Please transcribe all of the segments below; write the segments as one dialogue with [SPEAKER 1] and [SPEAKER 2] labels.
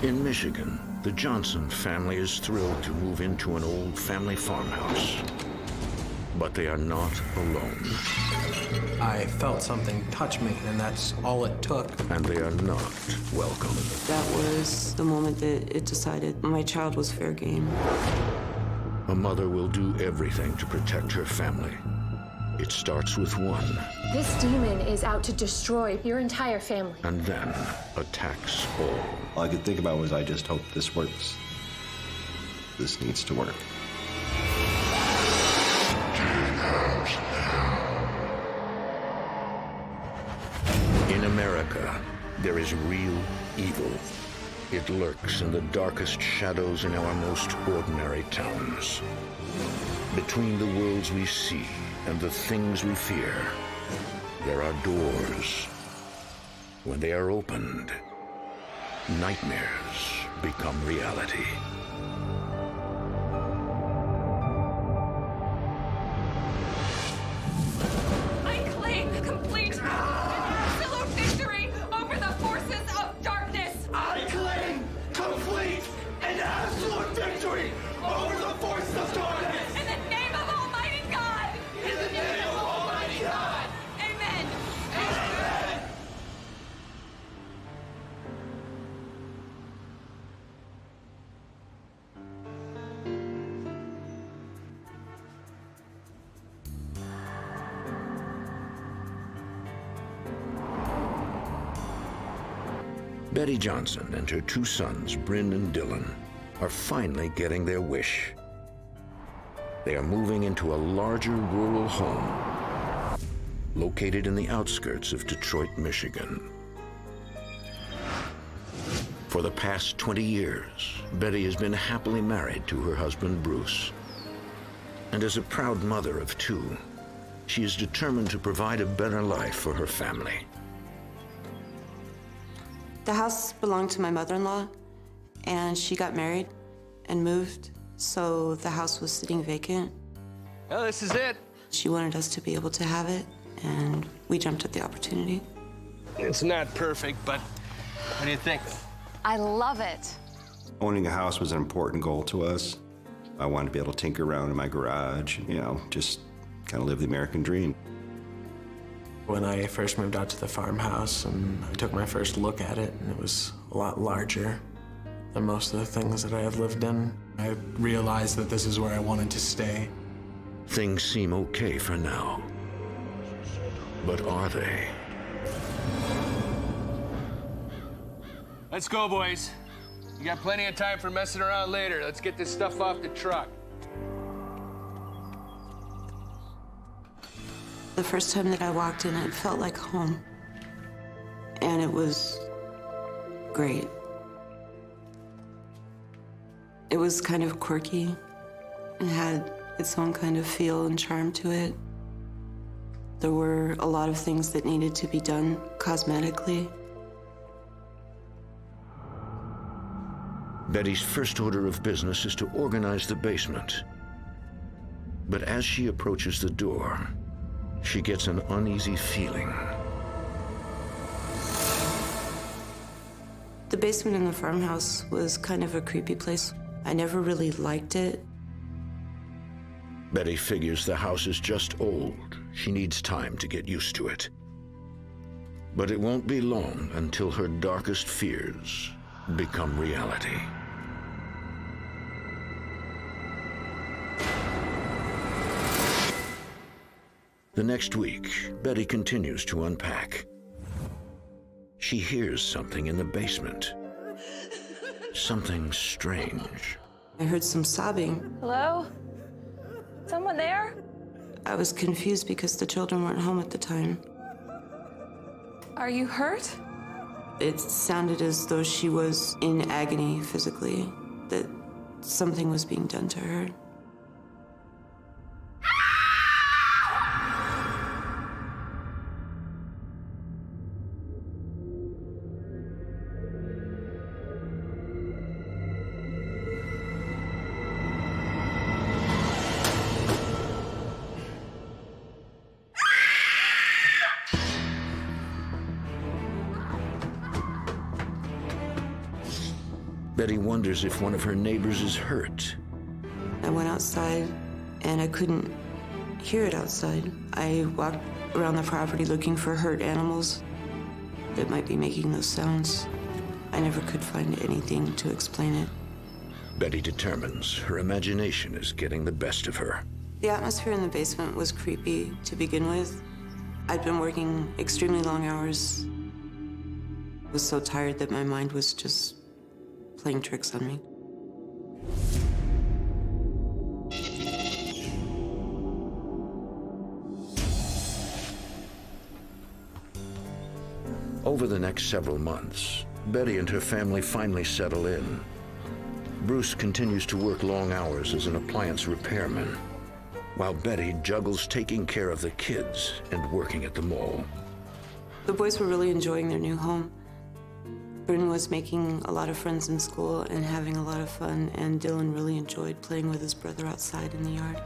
[SPEAKER 1] In Michigan, the Johnson family is thrilled to move into an old family farmhouse. But they are not alone.
[SPEAKER 2] I felt something touch me, and that's all it took.
[SPEAKER 1] And they are not welcome.
[SPEAKER 3] That was the moment that it decided my child was fair game.
[SPEAKER 1] A mother will do everything to protect her family. It starts with one.
[SPEAKER 4] This demon is out to destroy your entire family.
[SPEAKER 1] And then attacks all.
[SPEAKER 5] All I could think about was, I just hope this works. This needs to work.
[SPEAKER 1] In America, there is real evil. It lurks in the darkest shadows in our most ordinary towns. Between the worlds we see and the things we fear, there are doors. When they are opened, nightmares become reality.
[SPEAKER 6] I claim complete and absolute victory over the forces of darkness.
[SPEAKER 7] I claim complete and absolute victory over the forces of darkness.
[SPEAKER 6] In the name of Almighty God.
[SPEAKER 7] In the name of Almighty God.
[SPEAKER 6] Amen.
[SPEAKER 7] Amen.
[SPEAKER 1] Betty Johnson and her two sons, Bryn and Dylan, are finally getting their wish. They are moving into a larger rural home located in the outskirts of Detroit, Michigan. For the past 20 years, Betty has been happily married to her husband, Bruce. And as a proud mother of two, she is determined to provide a better life for her family.
[SPEAKER 3] The house belonged to my mother-in-law, and she got married and moved, so the house was sitting vacant.
[SPEAKER 2] Well, this is it.
[SPEAKER 3] She wanted us to be able to have it, and we jumped at the opportunity.
[SPEAKER 2] It's not perfect, but what do you think?
[SPEAKER 6] I love it.
[SPEAKER 5] Owning a house was an important goal to us. I wanted to be able to tinker around in my garage, just kind of live the American dream.
[SPEAKER 2] When I first moved out to the farmhouse, and I took my first look at it, and it was a lot larger than most of the things that I have lived in. I realized that this is where I wanted to stay.
[SPEAKER 1] Things seem okay for now. But are they?
[SPEAKER 8] Let's go, boys. You got plenty of time for messing around later. Let's get this stuff off the truck.
[SPEAKER 3] The first time that I walked in, it felt like home. And it was great. It was kind of quirky. It had its own kind of feel and charm to it. There were a lot of things that needed to be done cosmetically.
[SPEAKER 1] Betty's first order of business is to organize the basement. But as she approaches the door, she gets an uneasy feeling.
[SPEAKER 3] The basement in the farmhouse was kind of a creepy place. I never really liked it.
[SPEAKER 1] Betty figures the house is just old. She needs time to get used to it. But it won't be long until her darkest fears become reality. The next week, Betty continues to unpack. She hears something in the basement. Something strange.
[SPEAKER 3] I heard some sobbing.
[SPEAKER 6] Hello? Someone there?
[SPEAKER 3] I was confused because the children weren't home at the time.
[SPEAKER 6] Are you hurt?
[SPEAKER 3] It sounded as though she was in agony physically, that something was being done to her.
[SPEAKER 1] Betty wonders if one of her neighbors is hurt.
[SPEAKER 3] I went outside, and I couldn't hear it outside. I walked around the property looking for hurt animals that might be making those sounds. I never could find anything to explain it.
[SPEAKER 1] Betty determines her imagination is getting the best of her.
[SPEAKER 3] The atmosphere in the basement was creepy to begin with. I'd been working extremely long hours. I was so tired that my mind was just playing tricks on me.
[SPEAKER 1] Over the next several months, Betty and her family finally settle in. Bruce continues to work long hours as an appliance repairman, while Betty juggles taking care of the kids and working at the mall.
[SPEAKER 3] The boys were really enjoying their new home. Bryn was making a lot of friends in school and having a lot of fun, and Dylan really enjoyed playing with his brother outside in the yard.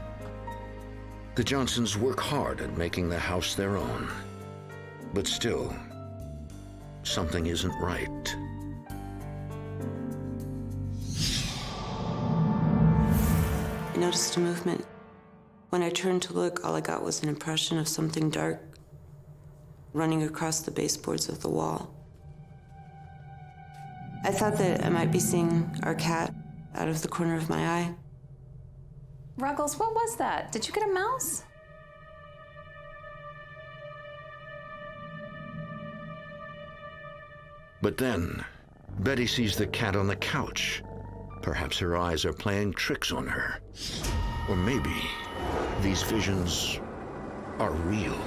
[SPEAKER 1] The Johnsons work hard at making the house their own. But still, something isn't right.
[SPEAKER 3] I noticed a movement. When I turned to look, all I got was an impression of something dark running across the baseboards of the wall. I thought that I might be seeing our cat out of the corner of my eye.
[SPEAKER 9] Ruggles, what was that? Did you get a mouse?
[SPEAKER 1] But then, Betty sees the cat on the couch. Perhaps her eyes are playing tricks on her. Or maybe these visions are real.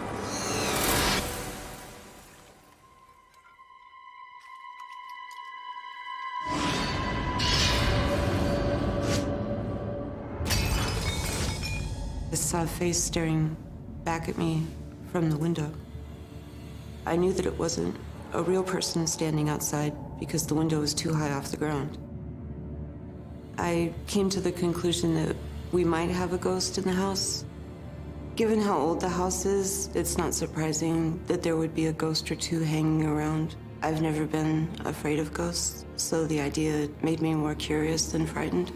[SPEAKER 3] I saw a face staring back at me from the window. I knew that it wasn't a real person standing outside because the window was too high off the ground. I came to the conclusion that we might have a ghost in the house. Given how old the house is, it's not surprising that there would be a ghost or two hanging around. I've never been afraid of ghosts, so the idea made me more curious than frightened.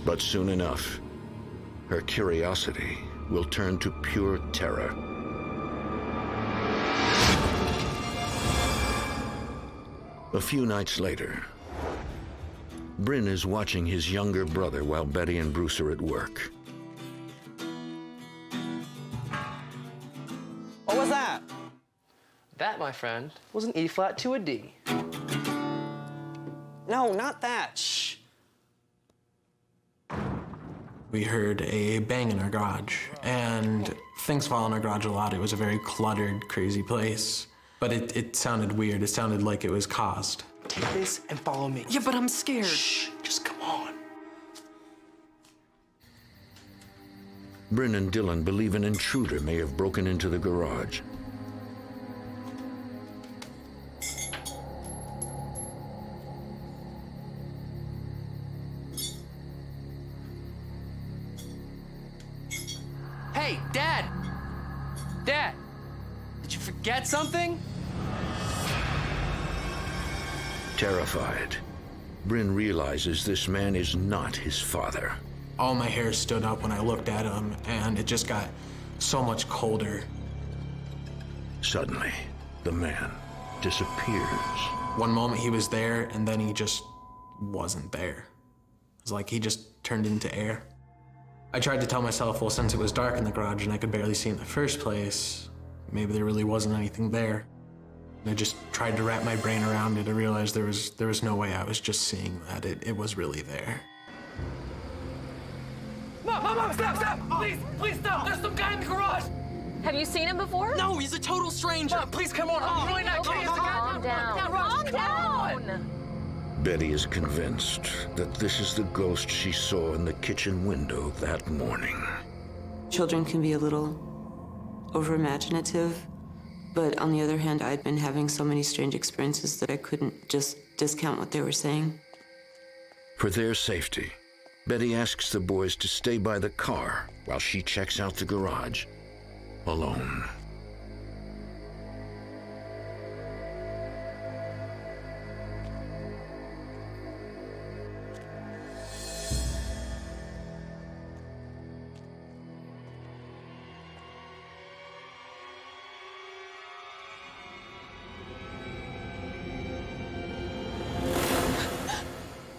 [SPEAKER 1] But soon enough, her curiosity will turn to pure terror. A few nights later, Bryn is watching his younger brother while Betty and Bruce are at work.
[SPEAKER 10] What was that?
[SPEAKER 11] That, my friend, was an E flat to a D.
[SPEAKER 10] No, not that. Shh.
[SPEAKER 2] We heard a bang in our garage, and things fall in our garage a lot. It was a very cluttered, crazy place. But it sounded weird. It sounded like it was caused.
[SPEAKER 11] Take this and follow me.
[SPEAKER 10] Yeah, but I'm scared.
[SPEAKER 11] Shh, just come on.
[SPEAKER 1] Bryn and Dylan believe an intruder may have broken into the garage.
[SPEAKER 11] Hey, Dad! Dad! Did you forget something?
[SPEAKER 1] Terrified, Bryn realizes this man is not his father.
[SPEAKER 2] All my hair stood up when I looked at him, and it just got so much colder.
[SPEAKER 1] Suddenly, the man disappears.
[SPEAKER 2] One moment he was there, and then he just wasn't there. It was like he just turned into air. I tried to tell myself, well, since it was dark in the garage and I could barely see in the first place, maybe there really wasn't anything there. And I just tried to wrap my brain around it. I realized there was no way I was just seeing that. It was really there.
[SPEAKER 10] Mom, stop! Please stop! There's some guy in the garage!
[SPEAKER 6] Have you seen him before?
[SPEAKER 10] No, he's a total stranger! Mom, please come on! I'm really not kidding!
[SPEAKER 6] Calm down. Calm down.
[SPEAKER 1] Betty is convinced that this is the ghost she saw in the kitchen window that morning.
[SPEAKER 3] Children can be a little overimaginative, but on the other hand, I'd been having so many strange experiences that I couldn't just discount what they were saying.
[SPEAKER 1] For their safety, Betty asks the boys to stay by the car while she checks out the garage alone.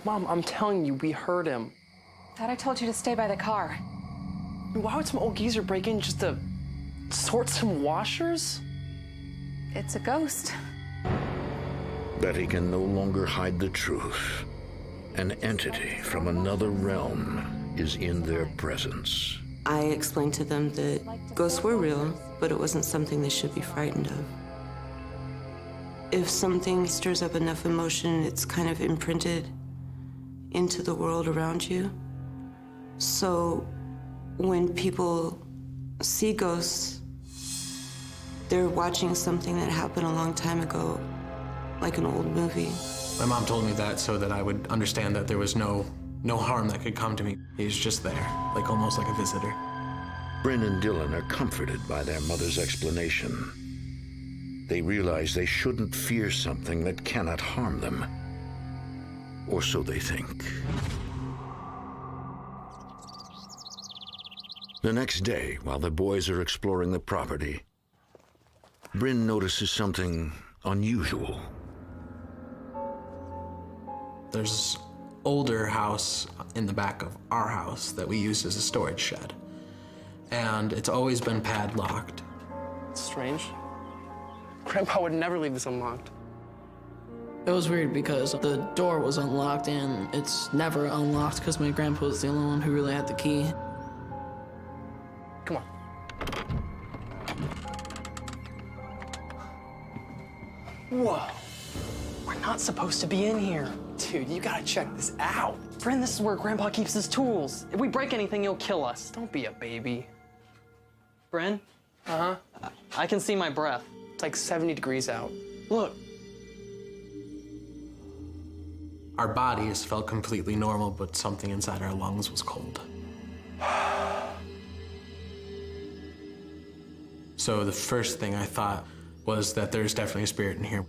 [SPEAKER 10] Mom, I'm telling you, we heard him.
[SPEAKER 9] Thought I told you to stay by the car.
[SPEAKER 10] Why would some old geezer break in just to sort some washers?
[SPEAKER 9] It's a ghost.
[SPEAKER 1] Betty can no longer hide the truth. An entity from another realm is in their presence.
[SPEAKER 3] I explained to them that ghosts were real, but it wasn't something they should be frightened of. If something stirs up enough emotion, it's kind of imprinted into the world around you. So when people see ghosts, they're watching something that happened a long time ago, like an old movie.
[SPEAKER 2] My mom told me that so that I would understand that there was no harm that could come to me. He was just there, like almost like a visitor.
[SPEAKER 1] Bryn and Dylan are comforted by their mother's explanation. They realize they shouldn't fear something that cannot harm them. Or so they think. The next day, while the boys are exploring the property, Bryn notices something unusual.
[SPEAKER 2] There's an older house in the back of our house that we use as a storage shed. And it's always been padlocked.
[SPEAKER 10] It's strange. Grandpa would never leave this unlocked.
[SPEAKER 12] It was weird because the door was unlocked and it's never unlocked because my grandpa was the only one who really had the key.
[SPEAKER 10] Come on. Whoa. We're not supposed to be in here. Dude, you gotta check this out. Friend, this is where Grandpa keeps his tools. If we break anything, he'll kill us. Don't be a baby. Bryn? Uh-huh. I can see my breath. It's like 70 degrees out. Look.
[SPEAKER 2] Our bodies felt completely normal, but something inside our lungs was cold. So the first thing I thought was that there's definitely a spirit in here.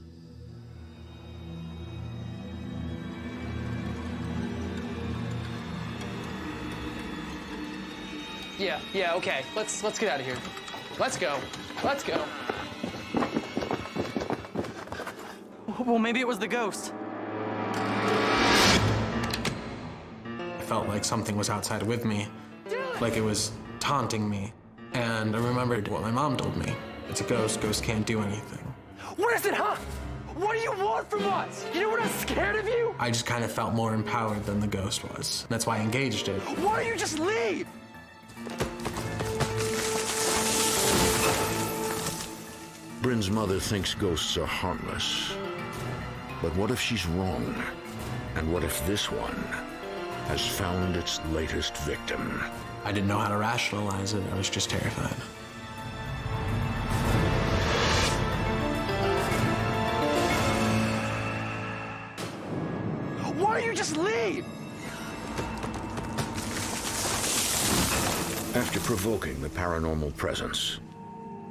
[SPEAKER 10] Yeah, okay. Let's get out of here. Let's go. Let's go. Well, maybe it was the ghost.
[SPEAKER 2] I felt like something was outside with me, like it was taunting me. And I remembered what my mom told me. It's a ghost. Ghosts can't do anything.
[SPEAKER 10] What is it, huh? What do you want from us? You know we're not scared of you?
[SPEAKER 2] I just kind of felt more empowered than the ghost was. That's why I engaged it.
[SPEAKER 10] Why don't you just leave?
[SPEAKER 1] Bryn's mother thinks ghosts are harmless. But what if she's wrong? And what if this one has found its latest victim?
[SPEAKER 2] I didn't know how to rationalize it. I was just terrified.
[SPEAKER 10] Why don't you just leave?
[SPEAKER 1] After provoking the paranormal presence,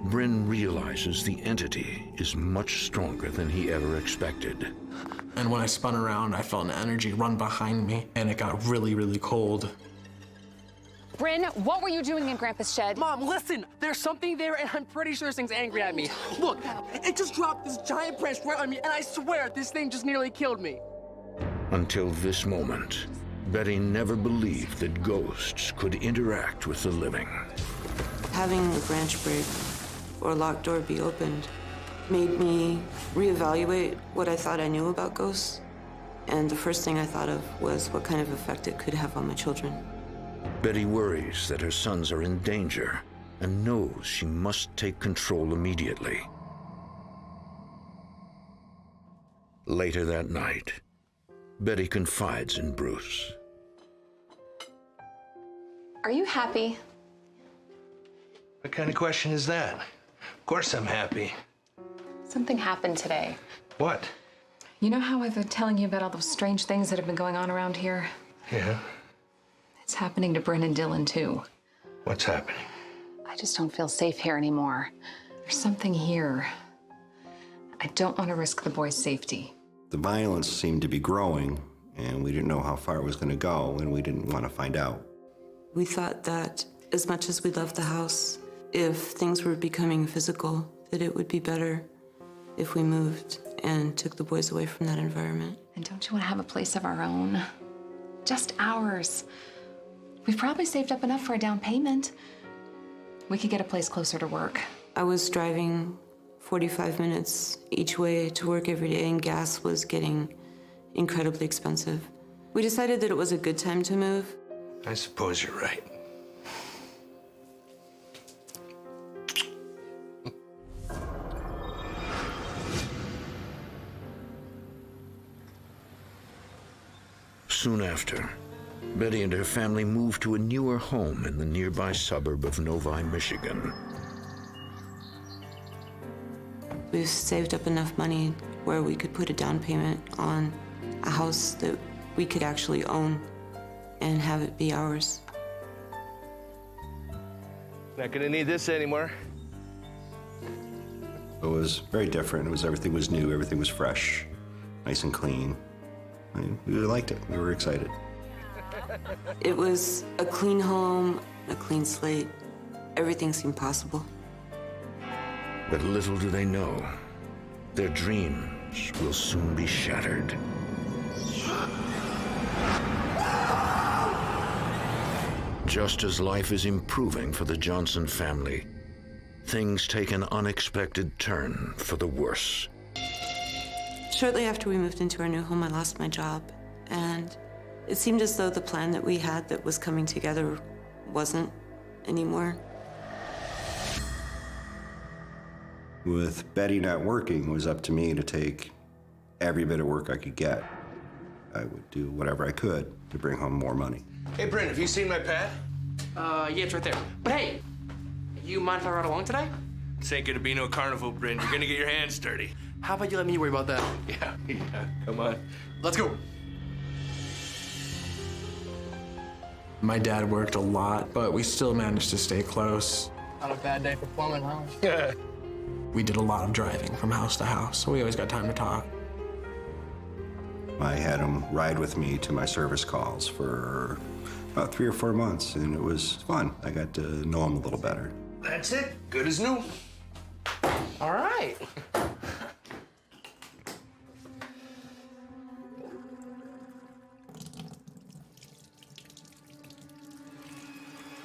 [SPEAKER 1] Bryn realizes the entity is much stronger than he ever expected.
[SPEAKER 2] And when I spun around, I felt an energy run behind me, and it got really, really cold.
[SPEAKER 6] Bryn, what were you doing in Grandpa's shed?
[SPEAKER 10] Mom, listen, there's something there, and I'm pretty sure this thing's angry at me. Look, it just dropped this giant branch right on me, and I swear this thing just nearly killed me.
[SPEAKER 1] Until this moment, Betty never believed that ghosts could interact with the living.
[SPEAKER 3] Having a branch break or a locked door be opened made me reevaluate what I thought I knew about ghosts. And the first thing I thought of was what kind of effect it could have on my children.
[SPEAKER 1] Betty worries that her sons are in danger and knows she must take control immediately. Later that night, Betty confides in Bruce.
[SPEAKER 9] Are you happy?
[SPEAKER 8] What kind of question is that? Of course I'm happy.
[SPEAKER 9] Something happened today.
[SPEAKER 8] What?
[SPEAKER 9] You know how I've been telling you about all those strange things that have been going on around here?
[SPEAKER 8] Yeah?
[SPEAKER 9] It's happening to Bryn and Dylan, too.
[SPEAKER 8] What's happening?
[SPEAKER 9] I just don't feel safe here anymore. There's something here. I don't want to risk the boys' safety.
[SPEAKER 5] The violence seemed to be growing, and we didn't know how far it was going to go, and we didn't want to find out.
[SPEAKER 3] We thought that as much as we loved the house, if things were becoming physical, that it would be better if we moved and took the boys away from that environment.
[SPEAKER 9] And don't you want to have a place of our own? Just ours. We've probably saved up enough for a down payment. We could get a place closer to work.
[SPEAKER 3] I was driving 45 minutes each way to work every day, and gas was getting incredibly expensive. We decided that it was a good time to move.
[SPEAKER 8] I suppose you're right.
[SPEAKER 1] Soon after, Betty and her family moved to a newer home in the nearby suburb of Novi, Michigan.
[SPEAKER 3] We've saved up enough money where we could put a down payment on a house that we could actually own and have it be ours.
[SPEAKER 8] Not gonna need this anymore.
[SPEAKER 5] It was very different. Everything was new, everything was fresh, nice and clean. I mean, we really liked it. We were excited.
[SPEAKER 3] It was a clean home, a clean slate. Everything seemed possible.
[SPEAKER 1] But little do they know, their dreams will soon be shattered. Just as life is improving for the Johnson family, things take an unexpected turn for the worse.
[SPEAKER 3] Shortly after we moved into our new home, I lost my job, and it seemed as though the plan that we had that was coming together wasn't anymore.
[SPEAKER 5] With Betty not working, it was up to me to take every bit of work I could get. I would do whatever I could to bring home more money.
[SPEAKER 8] Hey, Brent, have you seen my pad?
[SPEAKER 10] Yeah, it's right there. But hey, you mind if I ride along today?
[SPEAKER 8] This ain't gonna be no carnival, Brent. You're gonna get your hands dirty.
[SPEAKER 10] How about you let me worry about that?
[SPEAKER 8] Yeah, come on.
[SPEAKER 10] Let's go.
[SPEAKER 2] My dad worked a lot, but we still managed to stay close.
[SPEAKER 10] Not a bad day for plumbing, huh?
[SPEAKER 8] Yeah.
[SPEAKER 2] We did a lot of driving from house to house, so we always got time to talk.
[SPEAKER 5] I had him ride with me to my service calls for about 3 or 4 months, and it was fun. I got to know him a little better.
[SPEAKER 8] That's it. Good as new.
[SPEAKER 10] All right.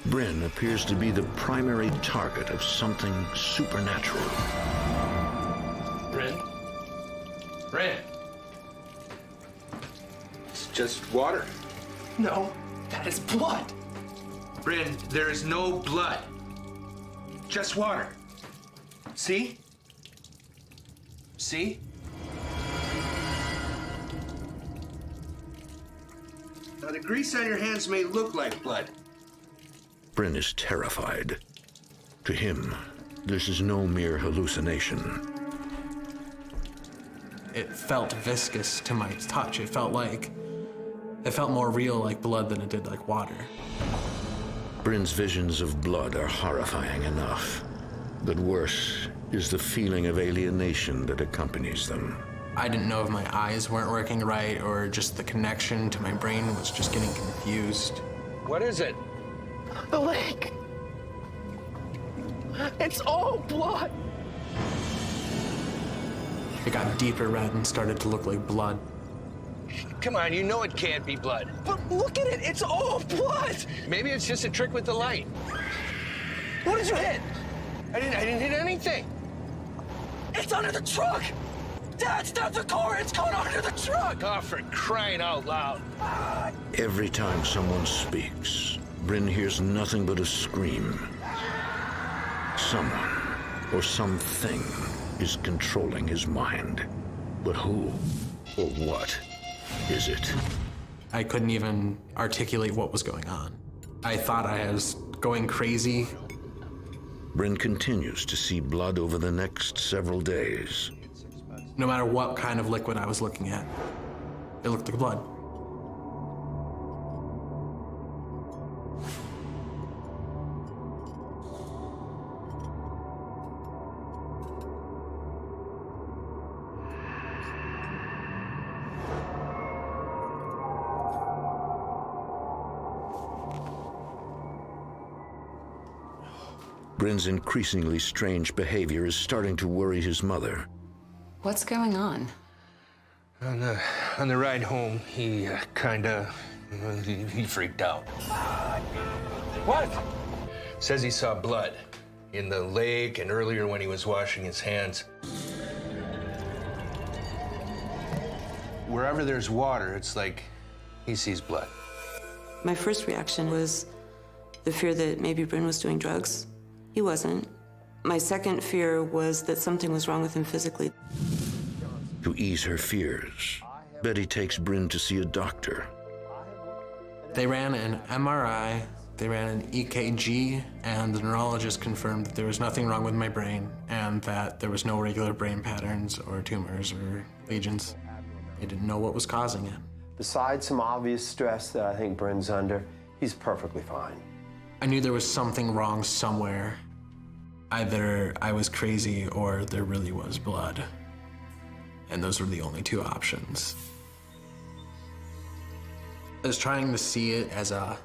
[SPEAKER 1] Bryn appears to be the primary target of something supernatural.
[SPEAKER 8] Brent? Brent? It's just water.
[SPEAKER 10] No, that is blood.
[SPEAKER 8] Bryn, there is no blood. Just water. See? See? Now, the grease on your hands may look like blood.
[SPEAKER 1] Bryn is terrified. To him, this is no mere hallucination.
[SPEAKER 2] It felt viscous to my touch. It felt more real like blood than it did like water.
[SPEAKER 1] Bryn's visions of blood are horrifying enough, but worse is the feeling of alienation that accompanies them.
[SPEAKER 2] I didn't know if my eyes weren't working right or just the connection to my brain was just getting confused.
[SPEAKER 8] What is it?
[SPEAKER 10] The lake. It's all blood.
[SPEAKER 2] It got deeper red and started to look like blood.
[SPEAKER 8] Come on, you know it can't be blood.
[SPEAKER 10] But look at it, it's all blood.
[SPEAKER 8] Maybe it's just a trick with the light.
[SPEAKER 10] What did you hit?
[SPEAKER 8] I didn't hit anything.
[SPEAKER 10] It's under the truck. That's not the car, it's gone under the truck.
[SPEAKER 8] Oh, for crying out loud.
[SPEAKER 1] Every time someone speaks, Bryn hears nothing but a scream. Someone or something is controlling his mind. But who or what is it?
[SPEAKER 2] I couldn't even articulate what was going on. I thought I was going crazy.
[SPEAKER 1] Bryn continues to see blood over the next several days.
[SPEAKER 2] No matter what kind of liquid I was looking at, it looked like blood.
[SPEAKER 1] Bryn's increasingly strange behavior is starting to worry his mother.
[SPEAKER 9] What's going on?
[SPEAKER 8] On the ride home, he he freaked out. What? Says he saw blood in the lake and earlier when he was washing his hands. Wherever there's water, it's like he sees blood.
[SPEAKER 3] My first reaction was the fear that maybe Bryn was doing drugs. He wasn't. My second fear was that something was wrong with him physically.
[SPEAKER 1] To ease her fears, Betty takes Bryn to see a doctor.
[SPEAKER 2] They ran an MRI, they ran an EKG, and the neurologist confirmed that there was nothing wrong with my brain and that there was no regular brain patterns or tumors or lesions. They didn't know what was causing it.
[SPEAKER 13] Besides some obvious stress that I think Bryn's under, he's perfectly fine.
[SPEAKER 2] I knew there was something wrong somewhere. Either I was crazy or there really was blood. And those were the only two options. I was trying to see it as a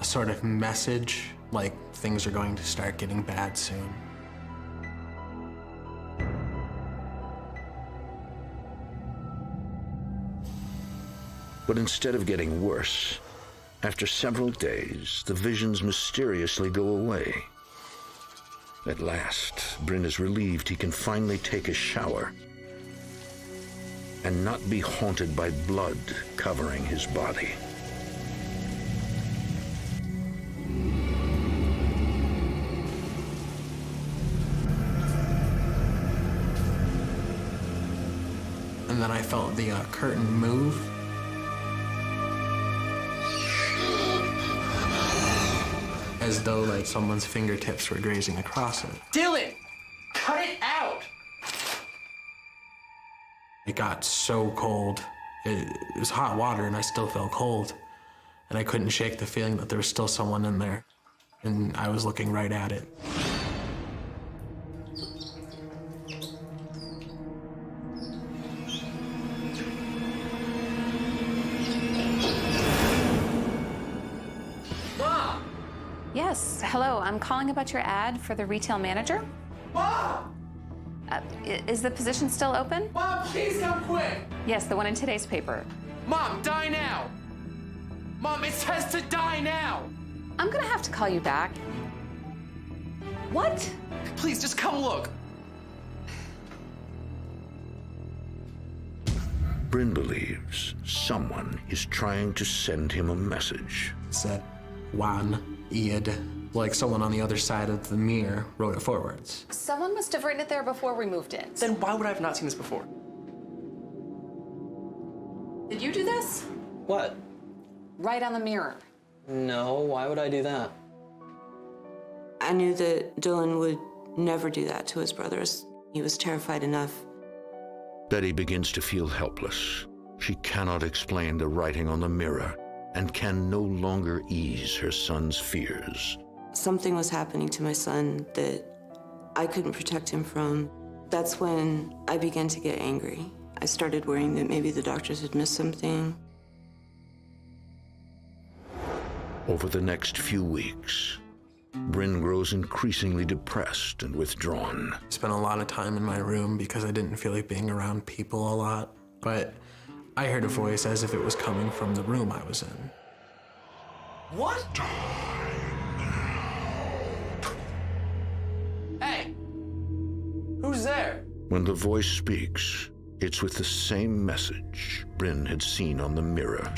[SPEAKER 2] sort of message, like things are going to start getting bad soon.
[SPEAKER 1] But instead of getting worse, after several days, the visions mysteriously go away. At last, Bryn is relieved he can finally take a shower and not be haunted by blood covering his body.
[SPEAKER 2] And then I felt the curtain move. As though like someone's fingertips were grazing across it.
[SPEAKER 10] Dylan, cut it out.
[SPEAKER 2] It got so cold. It was hot water and I still felt cold. And I couldn't shake the feeling that there was still someone in there. And I was looking right at it.
[SPEAKER 10] Mom!
[SPEAKER 9] Yes, hello. I'm calling about your ad for the retail manager.
[SPEAKER 10] Mom!
[SPEAKER 9] Is the position still open?
[SPEAKER 10] Mom, please come quick!
[SPEAKER 9] Yes, the one in today's paper.
[SPEAKER 10] Mom, die now! Mom, it says to die now!
[SPEAKER 9] I'm gonna have to call you back. What?
[SPEAKER 10] Please, just come look.
[SPEAKER 1] Bryn believes someone is trying to send him a message.
[SPEAKER 2] It said, Wan, Iad, like someone on the other side of the mirror wrote it forwards.
[SPEAKER 9] Someone must have written it there before we moved in.
[SPEAKER 10] Then why would I have not seen this before?
[SPEAKER 9] Did you do this?
[SPEAKER 10] What?
[SPEAKER 9] Right on the mirror.
[SPEAKER 10] No, why would I do that?
[SPEAKER 3] I knew that Dylan would never do that to his brothers. He was terrified enough.
[SPEAKER 1] Betty begins to feel helpless. She cannot explain the writing on the mirror and can no longer ease her son's fears.
[SPEAKER 3] Something was happening to my son that I couldn't protect him from. That's when I began to get angry. I started worrying that maybe the doctors had missed something.
[SPEAKER 1] Over the next few weeks, Bryn grows increasingly depressed and withdrawn.
[SPEAKER 2] I spent a lot of time in my room because I didn't feel like being around people a lot. But I heard a voice as if it was coming from the room I was in.
[SPEAKER 10] What? Hey! Who's there?
[SPEAKER 1] When the voice speaks, it's with the same message Bryn had seen on the mirror.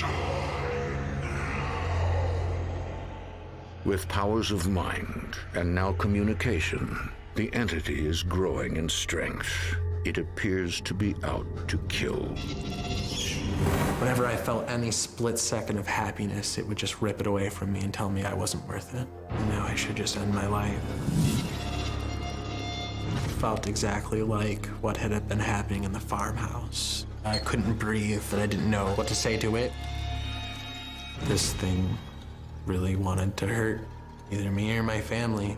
[SPEAKER 1] With powers of mind and now communication, the entity is growing in strength. It appears to be out to kill.
[SPEAKER 2] Whenever I felt any split second of happiness, it would just rip it away from me and tell me I wasn't worth it. And now I should just end my life. It felt exactly like what had been happening in the farmhouse. I couldn't breathe, and I didn't know what to say to it. This thing really wanted to hurt either me or my family,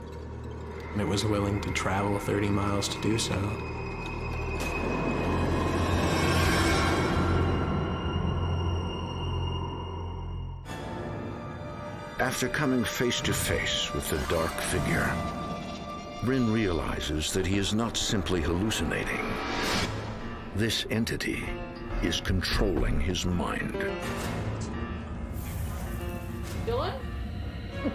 [SPEAKER 2] and it was willing to travel 30 miles to do so.
[SPEAKER 1] After coming face to face with the dark figure, Bryn realizes that he is not simply hallucinating. This entity is controlling his mind.
[SPEAKER 10] Dylan?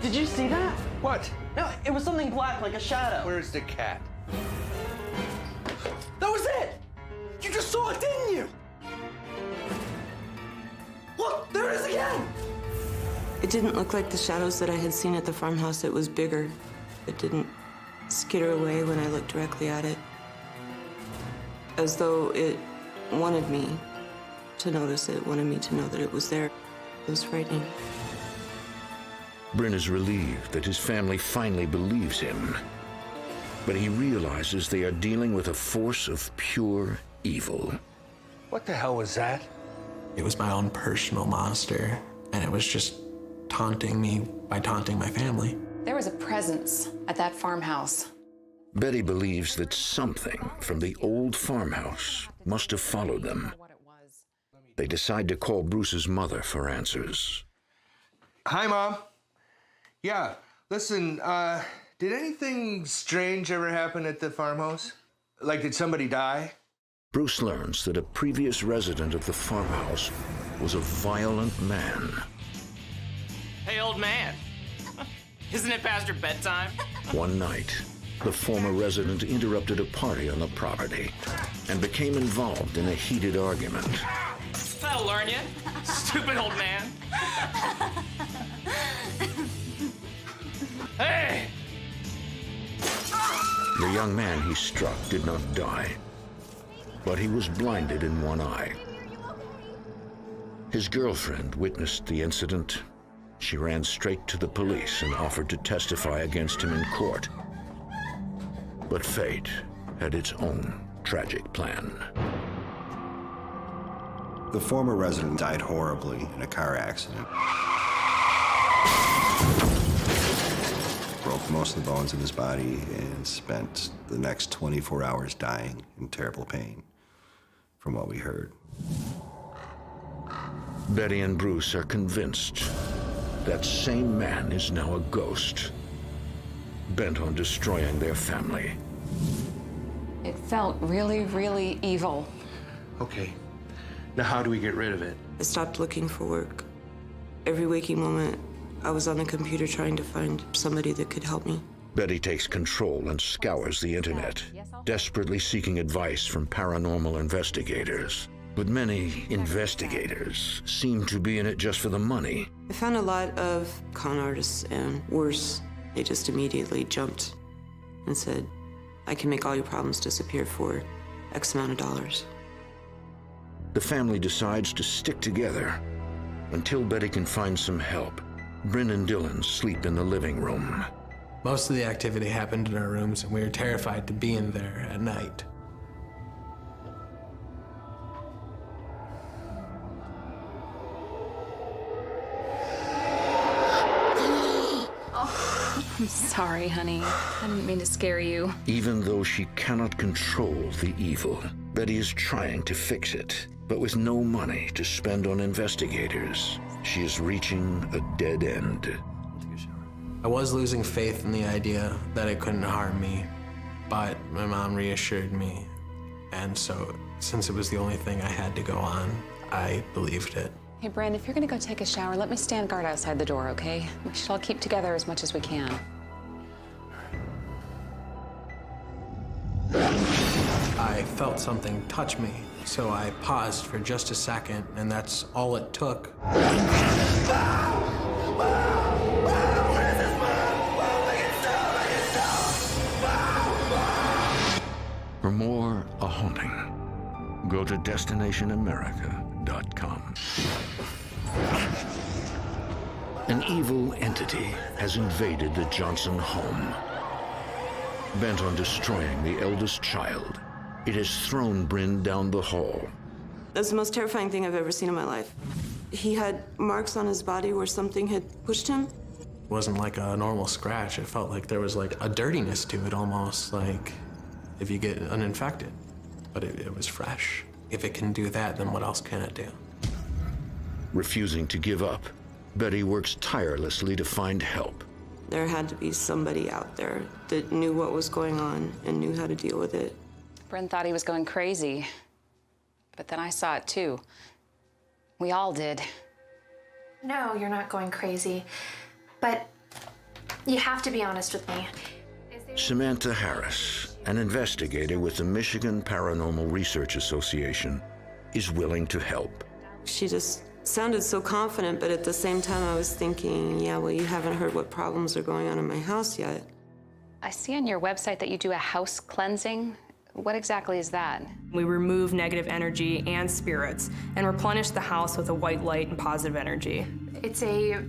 [SPEAKER 10] Did you see that?
[SPEAKER 8] What?
[SPEAKER 10] No, it was something black, like a shadow.
[SPEAKER 8] Where's the cat?
[SPEAKER 10] That was it! You just saw it, didn't you? Look, there it is again!
[SPEAKER 3] It didn't look like the shadows that I had seen at the farmhouse. It was bigger. It didn't skitter away when I looked directly at it. As though it wanted me to notice it, wanted me to know that it was there. It was frightening.
[SPEAKER 1] Bryn is relieved that his family finally believes him. But he realizes they are dealing with a force of pure evil.
[SPEAKER 8] What the hell was that?
[SPEAKER 2] It was my own personal monster, and it was just taunting me by taunting my family.
[SPEAKER 9] There was a presence at that farmhouse.
[SPEAKER 1] Betty believes that something from the old farmhouse must have followed them. They decide to call Bruce's mother for answers.
[SPEAKER 8] Hi, Mom. Yeah, listen, did anything strange ever happen at the farmhouse? Like, did somebody die?
[SPEAKER 1] Bruce learns that a previous resident of the farmhouse was a violent man.
[SPEAKER 11] Hey, old man. Isn't it past your bedtime?
[SPEAKER 1] One night, the former resident interrupted a party on the property and became involved in a heated argument.
[SPEAKER 11] That'll learn you, stupid old man. Hey!
[SPEAKER 1] The young man he struck did not die, but he was blinded in one eye. His girlfriend witnessed the incident. She ran straight to the police and offered to testify against him in court. But fate had its own tragic plan.
[SPEAKER 5] The former resident died horribly in a car accident. Broke most of the bones in his body and spent the next 24 hours dying in terrible pain, from what we heard.
[SPEAKER 1] Betty and Bruce are convinced that same man is now a ghost, bent on destroying their family.
[SPEAKER 9] It felt really, really evil.
[SPEAKER 8] Okay, now how do we get rid of it?
[SPEAKER 3] I stopped looking for work. Every waking moment, I was on the computer trying to find somebody that could help me.
[SPEAKER 1] Betty takes control and scours the internet, desperately seeking advice from paranormal investigators. But many investigators seem to be in it just for the money.
[SPEAKER 3] I found a lot of con artists, and worse, they just immediately jumped and said, I can make all your problems disappear for X amount of dollars.
[SPEAKER 1] The family decides to stick together until Betty can find some help. Bryn and Dylan sleep in the living room.
[SPEAKER 2] Most of the activity happened in our rooms, and we were terrified to be in there at night.
[SPEAKER 9] I'm sorry, honey. I didn't mean to scare you.
[SPEAKER 1] Even though she cannot control the evil, Betty is trying to fix it. But with no money to spend on investigators, she is reaching a dead end.
[SPEAKER 2] I was losing faith in the idea that it couldn't harm me, but my mom reassured me. And so, since it was the only thing I had to go on, I believed it.
[SPEAKER 9] Hey, Bryn, if you're gonna go take a shower, let me stand guard outside the door, okay? We should all keep together as much as we can.
[SPEAKER 2] I felt something touch me, so I paused for just a second, and that's all it took.
[SPEAKER 1] For more A Haunting, go to DestinationAmerica.com. An evil entity has invaded the Johnson home. Bent on destroying the eldest child, it has thrown Bryn down the hall.
[SPEAKER 3] That's the most terrifying thing I've ever seen in my life. He had marks on his body where something had pushed him.
[SPEAKER 2] It wasn't like a normal scratch. It felt like there was like a dirtiness to it, almost like if you get uninfected. But it was fresh. If it can do that, then what else can it do?
[SPEAKER 1] Refusing to give up, Betty works tirelessly to find help.
[SPEAKER 3] There had to be somebody out there that knew what was going on and knew how to deal with it.
[SPEAKER 9] Bryn thought he was going crazy. But then I saw it too. We all did.
[SPEAKER 4] No, you're not going crazy. But you have to be honest with me.
[SPEAKER 1] Samantha Harris, an investigator with the Michigan Paranormal Research Association, is willing to help.
[SPEAKER 3] She just sounded so confident, but at the same time I was thinking, yeah, well, you haven't heard what problems are going on in my house yet.
[SPEAKER 9] I see on your website that you do a house cleansing. What exactly is that?
[SPEAKER 14] We remove negative energy and spirits and replenish the house with a white light and positive energy.
[SPEAKER 4] It's a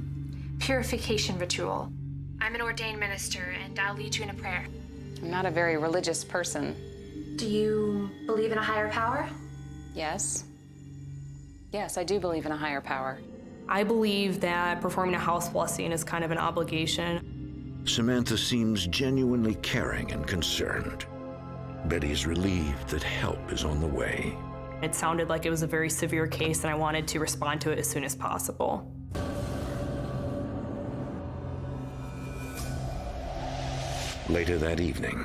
[SPEAKER 4] purification ritual. I'm an ordained minister, and I'll lead you in a prayer.
[SPEAKER 9] I'm not a very religious person.
[SPEAKER 4] Do you believe in a higher power?
[SPEAKER 9] Yes. Yes, I do believe in a higher power.
[SPEAKER 14] I believe that performing a house blessing is kind of an obligation.
[SPEAKER 1] Samantha seems genuinely caring and concerned. Betty's relieved that help is on the way.
[SPEAKER 14] It sounded like it was a very severe case, and I wanted to respond to it as soon as possible.
[SPEAKER 1] Later that evening,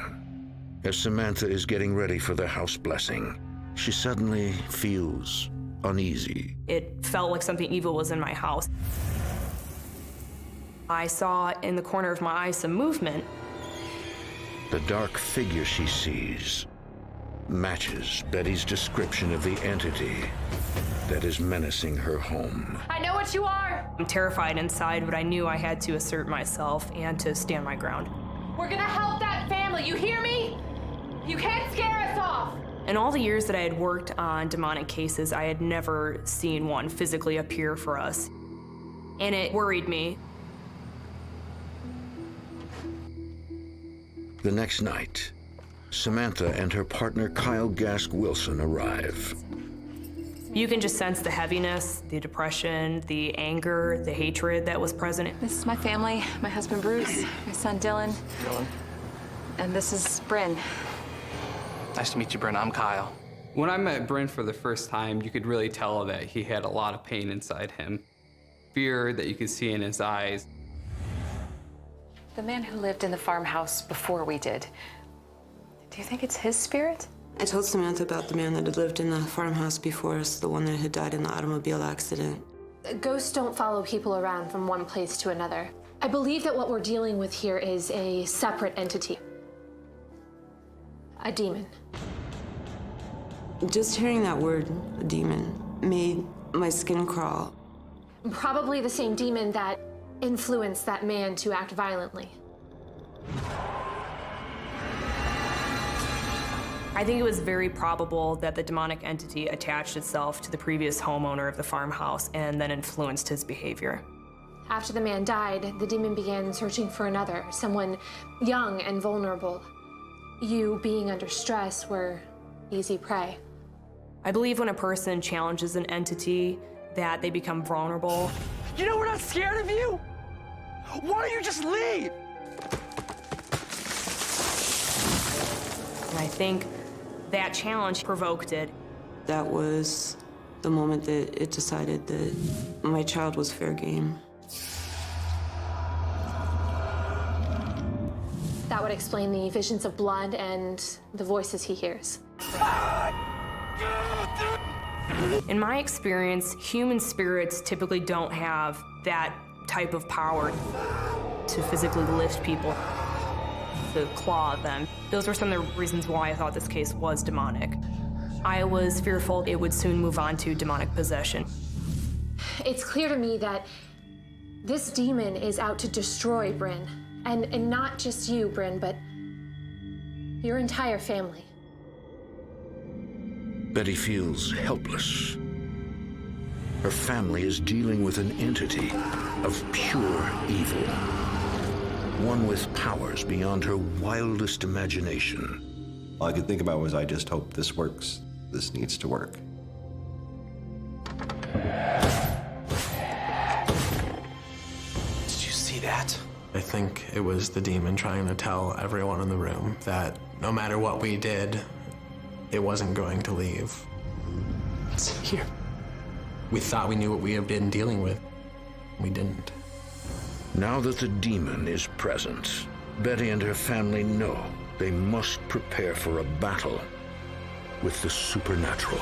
[SPEAKER 1] as Samantha is getting ready for the house blessing, she suddenly feels uneasy.
[SPEAKER 14] It felt like something evil was in my house. I saw in the corner of my eye some movement.
[SPEAKER 1] The dark figure she sees matches Betty's description of the entity that is menacing her home.
[SPEAKER 4] I know what you are!
[SPEAKER 14] I'm terrified inside, but I knew I had to assert myself and to stand my ground.
[SPEAKER 4] We're gonna help that family, you hear me? You can't scare us off!
[SPEAKER 14] In all the years that I had worked on demonic cases, I had never seen one physically appear for us. And it worried me.
[SPEAKER 1] The next night, Samantha and her partner Kyle Gask Wilson arrive.
[SPEAKER 14] You can just sense the heaviness, the depression, the anger, the hatred that was present.
[SPEAKER 9] This is my family, my husband Bruce, my son Dylan. And this is Bryn.
[SPEAKER 10] Nice to meet you, Bryn. I'm Kyle.
[SPEAKER 15] When I met Bryn for the first time, you could really tell that he had a lot of pain inside him. Fear that you could see in his eyes.
[SPEAKER 9] The man who lived in the farmhouse before we did. Do you think it's his spirit?
[SPEAKER 3] I told Samantha about the man that had lived in the farmhouse before us, the one that had died in the automobile accident.
[SPEAKER 4] Ghosts don't follow people around from one place to another. I believe that what we're dealing with here is a separate entity. A demon.
[SPEAKER 3] Just hearing that word, a demon, made my skin crawl.
[SPEAKER 4] Probably the same demon that influenced that man to act violently.
[SPEAKER 14] I think it was very probable that the demonic entity attached itself to the previous homeowner of the farmhouse and then influenced his behavior.
[SPEAKER 4] After the man died, the demon began searching for another, someone young and vulnerable. You, being under stress, were easy prey.
[SPEAKER 14] I believe when a person challenges an entity, that they become vulnerable.
[SPEAKER 10] You know we're not scared of you! Why don't you just leave?
[SPEAKER 14] And I think that challenge provoked it.
[SPEAKER 3] That was the moment that it decided that my child was fair game.
[SPEAKER 4] That would explain the visions of blood and the voices he hears.
[SPEAKER 14] In my experience, human spirits typically don't have that type of power to physically lift people, to claw them. Those were some of the reasons why I thought this case was demonic. I was fearful it would soon move on to demonic possession.
[SPEAKER 4] It's clear to me that this demon is out to destroy Bryn. And not just you, Bryn, but your entire family.
[SPEAKER 1] Betty feels helpless. Her family is dealing with an entity of pure evil. One with powers beyond her wildest imagination.
[SPEAKER 5] All I could think about was, I just hope this works. This needs to work.
[SPEAKER 10] Did you see that?
[SPEAKER 2] I think it was the demon trying to tell everyone in the room that no matter what we did, it wasn't going to leave.
[SPEAKER 10] It's here.
[SPEAKER 2] We thought we knew what we had been dealing with. We didn't.
[SPEAKER 1] Now that the demon is present, Betty and her family know they must prepare for a battle with the supernatural.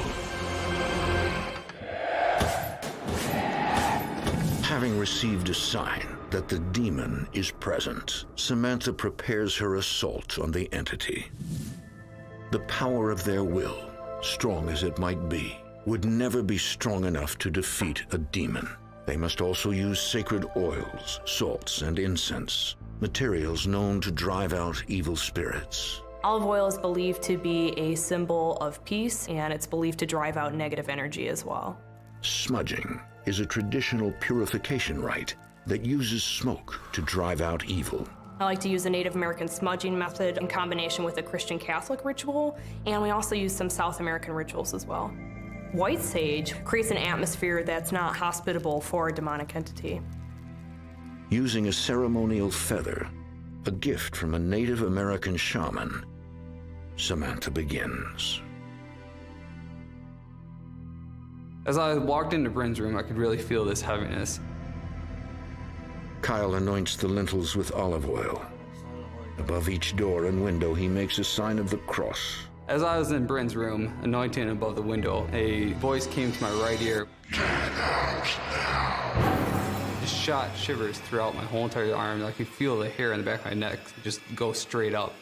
[SPEAKER 1] Having received a sign that the demon is present, Samantha prepares her assault on the entity. The power of their will, strong as it might be, would never be strong enough to defeat a demon. They must also use sacred oils, salts, and incense, materials known to drive out evil spirits.
[SPEAKER 14] Olive oil is believed to be a symbol of peace, and it's believed to drive out negative energy as well.
[SPEAKER 1] Smudging is a traditional purification rite that uses smoke to drive out evil.
[SPEAKER 14] I like to use a Native American smudging method in combination with a Christian Catholic ritual, and we also use some South American rituals as well. White sage creates an atmosphere that's not hospitable for a demonic entity.
[SPEAKER 1] Using a ceremonial feather, a gift from a Native American shaman, Samantha begins.
[SPEAKER 15] As I walked into Bryn's room, I could really feel this heaviness.
[SPEAKER 1] Kyle anoints the lintels with olive oil. Above each door and window, he makes a sign of the cross.
[SPEAKER 15] As I was in Bryn's room, anointing above the window, a voice came to my right ear. Just shot shivers throughout my whole entire arm. I could feel the hair in the back of my neck just go straight up.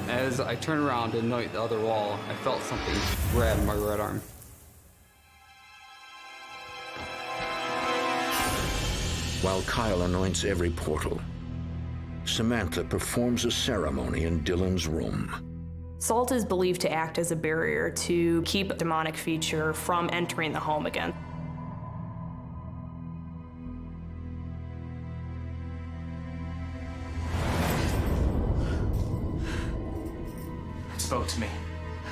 [SPEAKER 15] As I turned around to anoint the other wall, I felt something grab my right arm.
[SPEAKER 1] While Kyle anoints every portal, Samantha performs a ceremony in Dylan's room.
[SPEAKER 14] Salt is believed to act as a barrier to keep a demonic feature from entering the home again.
[SPEAKER 10] It spoke to me.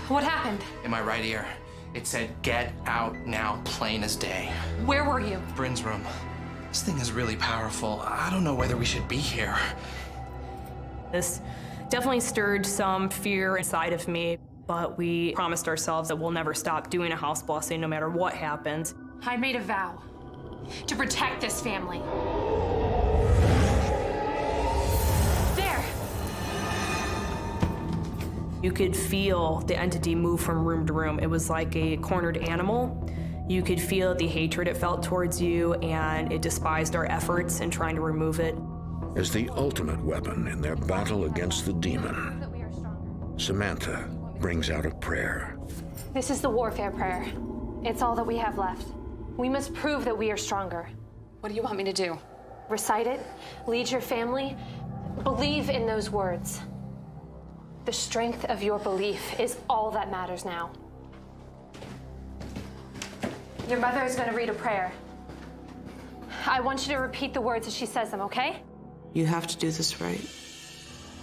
[SPEAKER 4] What happened?
[SPEAKER 10] In my right ear. It said, "Get out now, plain as day."
[SPEAKER 4] Where were you?
[SPEAKER 10] Bryn's room. This thing is really powerful. I don't know whether we should be here.
[SPEAKER 14] This definitely stirred some fear inside of me, but we promised ourselves that we'll never stop doing a house blessing no matter what happens.
[SPEAKER 4] I made a vow to protect this family. There!
[SPEAKER 14] You could feel the entity move from room to room. It was like a cornered animal. You could feel the hatred it felt towards you, and it despised our efforts in trying to remove it.
[SPEAKER 1] As the ultimate weapon in their battle against the demon, Samantha brings out a prayer.
[SPEAKER 4] This is the warfare prayer. It's all that we have left. We must prove that we are stronger.
[SPEAKER 9] What do you want me to do?
[SPEAKER 4] Recite it, lead your family, believe in those words. The strength of your belief is all that matters now. Your mother is going to read a prayer. I want you to repeat the words as she says them, okay?
[SPEAKER 3] You have to do this right.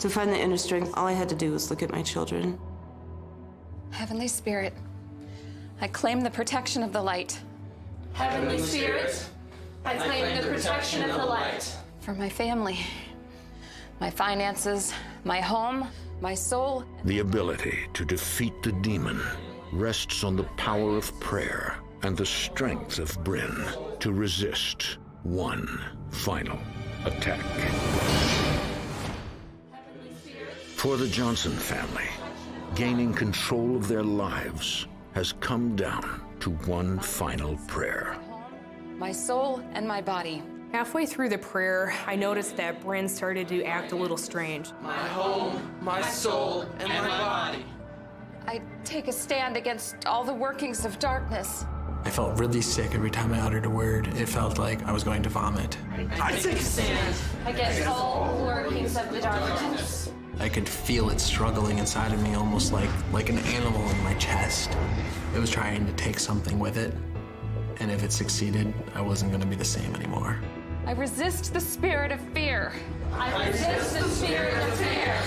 [SPEAKER 3] To find the inner strength, all I had to do was look at my children.
[SPEAKER 9] Heavenly Spirit, I claim the protection of the light.
[SPEAKER 6] Heavenly Spirit, I claim the protection of the light.
[SPEAKER 9] For my family, my finances, my home, my soul.
[SPEAKER 1] The ability to defeat the demon rests on the power of prayer and the strength of Bryn to resist one final attack. For the Johnson family, gaining control of their lives has come down to one final prayer.
[SPEAKER 9] My soul and my body.
[SPEAKER 14] Halfway through the prayer, I noticed that Bryn started to act a little strange.
[SPEAKER 10] My home, my soul, and my body.
[SPEAKER 9] I take a stand against all the workings of darkness.
[SPEAKER 2] I felt really sick every time I uttered a word. It felt like I was going to vomit.
[SPEAKER 6] I take a stand against all the workings of the darkness.
[SPEAKER 2] I could feel it struggling inside of me, almost like an animal in my chest. It was trying to take something with it, and if it succeeded, I wasn't going to be the same anymore.
[SPEAKER 9] I resist the spirit of fear.
[SPEAKER 6] I resist the spirit of fear.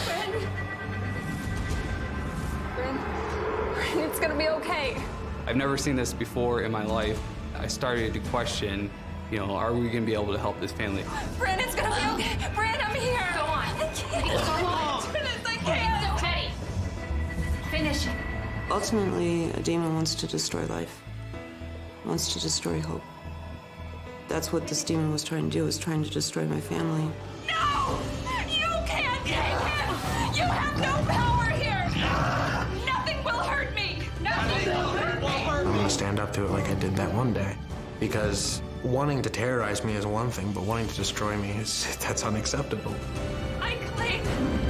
[SPEAKER 9] Bryn, it's gonna be okay.
[SPEAKER 15] I've never seen this before in my life. I started to question, are we gonna be able to help this family?
[SPEAKER 6] Bryn, it's gonna be okay. Bryn, I'm here. Go on. I can't. Go on. I can't.
[SPEAKER 4] Teddy, finish it.
[SPEAKER 3] Ultimately, a demon wants to destroy life, wants to destroy hope. That's what this demon was trying to do, was trying to destroy my family.
[SPEAKER 6] No! You can't take him! You have no power here! Nothing will hurt me! Nothing will hurt me!
[SPEAKER 2] I'm gonna stand up to it like I did that one day. Because Wanting to terrorize me is one thing, but wanting to destroy me that's unacceptable.
[SPEAKER 6] I claim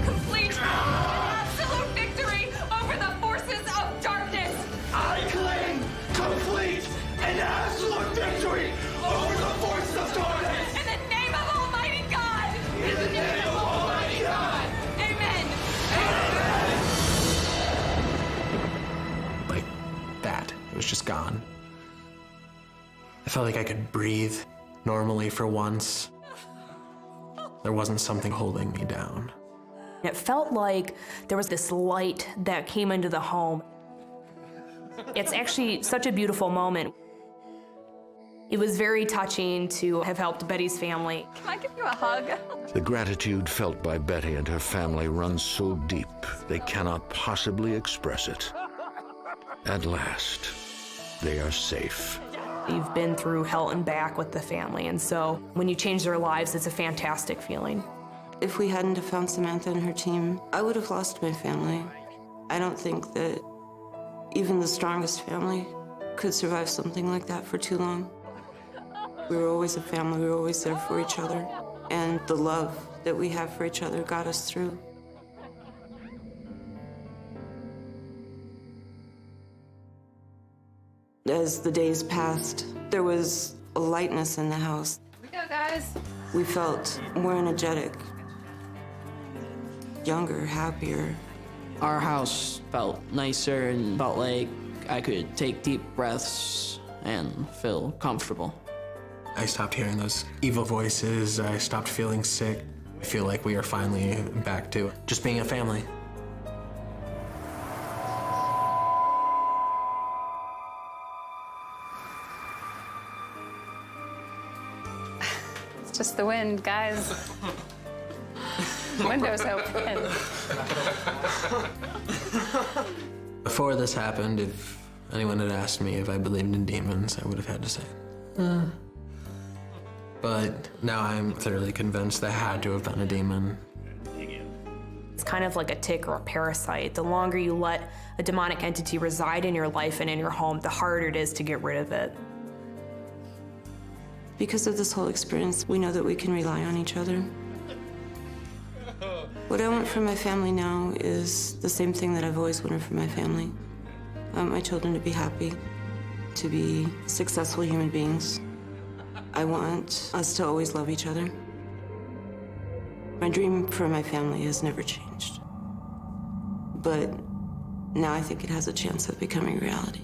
[SPEAKER 6] complete and absolute victory over the forces of darkness.
[SPEAKER 7] I claim complete and absolute victory over the forces of darkness.
[SPEAKER 6] In the name of Almighty God.
[SPEAKER 7] In the name of Almighty God.
[SPEAKER 6] Amen.
[SPEAKER 2] Like that. It was just gone. I felt like I could breathe normally for once. There wasn't something holding me down.
[SPEAKER 14] It felt like there was this light that came into the home. It's actually such a beautiful moment. It was very touching to have helped Betty's family.
[SPEAKER 6] Can I give you a hug?
[SPEAKER 1] The gratitude felt by Betty and her family runs so deep they cannot possibly express it. At last, they are safe.
[SPEAKER 14] You've been through hell and back with the family, and so when you change their lives, it's a fantastic feeling.
[SPEAKER 3] If we hadn't have found Samantha and her team, I would have lost my family. I don't think that even the strongest family could survive something like that for too long. We were always a family, we were always there for each other, and the love that we have for each other got us through. As the days passed, there was a lightness in the house.
[SPEAKER 6] Here we go, guys.
[SPEAKER 3] We felt more energetic, younger, happier.
[SPEAKER 12] Our house felt nicer and felt like I could take deep breaths and feel comfortable.
[SPEAKER 2] I stopped hearing those evil voices. I stopped feeling sick. I feel like we are finally back to just being a family.
[SPEAKER 6] It's just the wind, guys. Windows open.
[SPEAKER 2] Before this happened, if anyone had asked me if I believed in demons, I would have had to say, But now I'm thoroughly convinced there had to have been a demon.
[SPEAKER 14] It's kind of like a tick or a parasite. The longer you let a demonic entity reside in your life and in your home, the harder it is to get rid of it.
[SPEAKER 3] Because of this whole experience, we know that we can rely on each other. What I want for my family now is the same thing that I've always wanted for my family. I want my children to be happy, to be successful human beings. I want us to always love each other. My dream for my family has never changed. But now I think it has a chance of becoming reality.